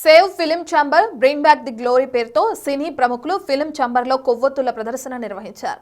Save film chamber bring back the glory పేరుతో సినీ ప్రముఖులు film ఛాంబర్లో కొవ్వొత్తుల ప్రదర్శన నిర్వహించారు.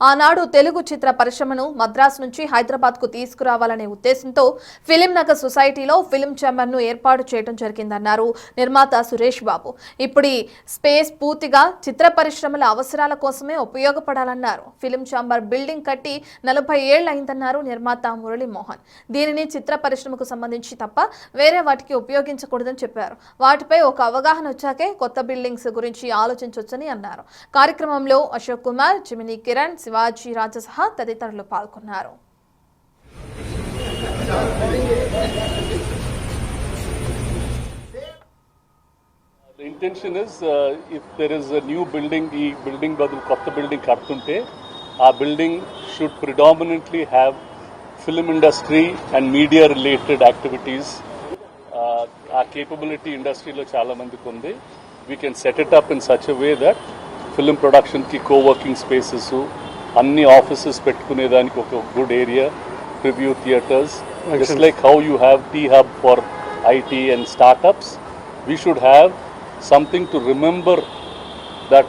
ఆనాడు తెలుగు చిత్ర పరిశ్రమను మద్రాసు నుంచి హైదరాబాద్కు తీసుకురావాలనే ఉద్దేశంతో ఫిలిం నగర్ సొసైటీలో ఫిలిం ఛాంబర్ను ఏర్పాటు చేయడం జరిగిందన్నారు నిర్మాత సురేష్ బాబు. ఇప్పుడు ఈ స్పేస్ పూర్తిగా చిత్ర పరిశ్రమల అవసరాల కోసమే ఉపయోగపడాలన్నారు. ఫిలిం ఛాంబర్ బిల్డింగ్ కట్టి 40 ఏళ్లు అయిందన్నారు నిర్మాత మురళీమోహన్. దీనిని చిత్ర పరిశ్రమకు సంబంధించి తప్ప వేరే వాటికి ఉపయోగించకూడదని చెప్పారు. వాటిపై ఒక అవగాహన వచ్చాకే కొత్త బిల్డింగ్స్ గురించి ఆలోచించొచ్చని అన్నారు. కార్యక్రమంలో అశోక్ కుమార్, జిమినీ కిరణ్, శివాజీ రాజా సహా తదితరులు పాల్గొన్నారు. The intention is if there is a new building, ee building badal kotta building kartunte aa building should predominantly have film industry and media related activities. Our capability industry lo chaala mandiki undi. We can set it up in such a way that film production ki co-working spaces, anni offices pettukune daniki oka good area, preview theaters, just like how you have T-Hub for IT and startups, we should have something to remember that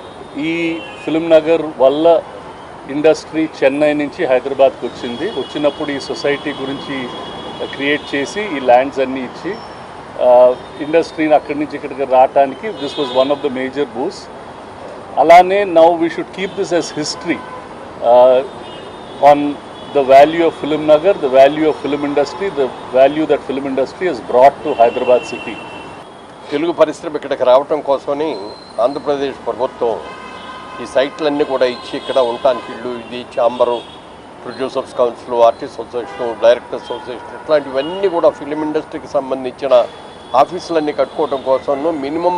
ee film nagar valla industry Chennai nunchi Hyderabad ku vachinappudu ee society gurinchi create chesi ee lands anni ichi ఇండస్ట్రీని అక్కడి నుంచి ఇక్కడికి రావడానికి this was one of the major boons. అలానే now we should keep this as history on the value of film Nagar, the value of film industry, the value that film industry has brought to Hyderabad city. Telugu పరిశ్రమ ఇక్కడికి రావడం కోసమని ఆంధ్రప్రదేశ్ ప్రభుత్వం ఈ సైట్లన్నీ కూడా ఇచ్చి ఇక్కడ ఉండటానికి ఇల్లు, ఇది chamber, producers council, artist association, directors association, ఇట్లాంటివన్నీ కూడా ఫిలిం ఇండస్ట్రీకి సంబంధించిన ఆఫీసులన్నీ కట్టుకోవడం కోసం మినిమం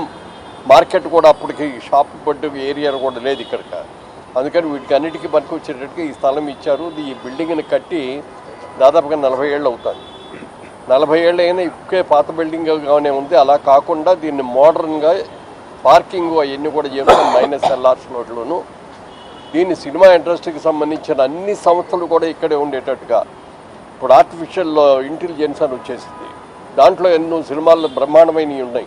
మార్కెట్ కూడా అప్పటికి షాప్ పట్టు ఏరియా కూడా లేదు ఇక్కడ. అందుకని వీటికి అన్నిటికీ పనికి వచ్చేటట్టుగా ఈ స్థలం ఇచ్చారు. ఈ బిల్డింగ్ని కట్టి దాదాపుగా 40 ఏళ్ళు అవుతుంది. 40 ఏళ్ళు అయినా ఇప్పుడే పాత బిల్డింగ్గానే ఉంది. అలా కాకుండా దీన్ని మోడర్న్గా పార్కింగ్ అవన్నీ కూడా చేస్తాం -LRs నోట్లోను. దీన్ని సినిమా ఇండస్ట్రీకి సంబంధించిన అన్ని సంస్థలు కూడా ఇక్కడే ఉండేటట్టుగా ఇప్పుడు ఆర్టిఫిషియల్ ఇంటెలిజెన్స్ అని వచ్చేసింది. దాంట్లో ఎన్నో సినిమాల్లో బ్రహ్మాండమైనవి ఉన్నాయి.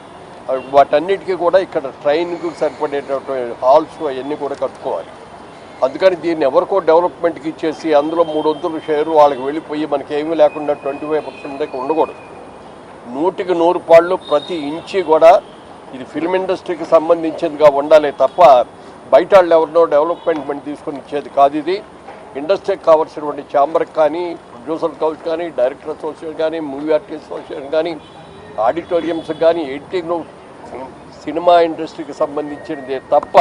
వాటన్నిటికీ కూడా ఇక్కడ ట్రైన్కి సరిపడేటటువంటి హాల్స్ అవన్నీ కూడా కట్టుకోవాలి. అందుకని దీన్ని ఎవరికో డెవలప్మెంట్కి ఇచ్చేసి అందులో 3/4 షేరు వాళ్ళకి వెళ్ళిపోయి మనకేమీ లేకుండా 25% ఉండకూడదు. 100కి 100 పాళ్ళు ప్రతి ఇంచి కూడా ఇది ఫిల్మ్ ఇండస్ట్రీకి సంబంధించిందిగా ఉండాలి తప్ప బయట వాళ్ళు ఎవరినో డెవలప్మెంట్ తీసుకొని ఇచ్చేది కాదు. ఇది ఇండస్ట్రీకి కావాల్సినటువంటి ఛాంబర్కి కానీ, ప్రొడ్యూసర్ కౌన్సిల్ కానీ, డైరెక్టర్ అసోసియేషన్ కానీ, మూవీ ఆర్టిస్ట్ అసోసియేషన్ కానీ, ఆడిటోరియంస్ కానీ, ఎడిటింగ్ సినిమా ఇండస్ట్రీకి సంబంధించినదే తప్ప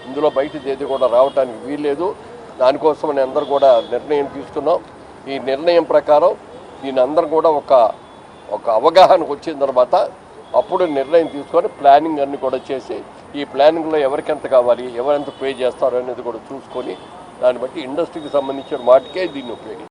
ఇందులో బయటది ఏది కూడా రావడానికి వీల్లేదు. దానికోసమని అందరూ కూడా నిర్ణయం తీసుకున్నాం. ఈ నిర్ణయం ప్రకారం దీని అందరూ కూడా ఒక అవగాహనకు వచ్చిన తర్వాత అప్పుడు నిర్ణయం తీసుకొని ప్లానింగ్ అన్ని కూడా చేసి ఈ ప్లానింగ్లో ఎవరికెంత కావాలి, ఎవరెంత పే చేస్తారు అనేది కూడా చూసుకొని దాన్ని బట్టి ఇండస్ట్రీకి సంబంధించిన వాటికే దీన్ని ఉపయోగించాలి.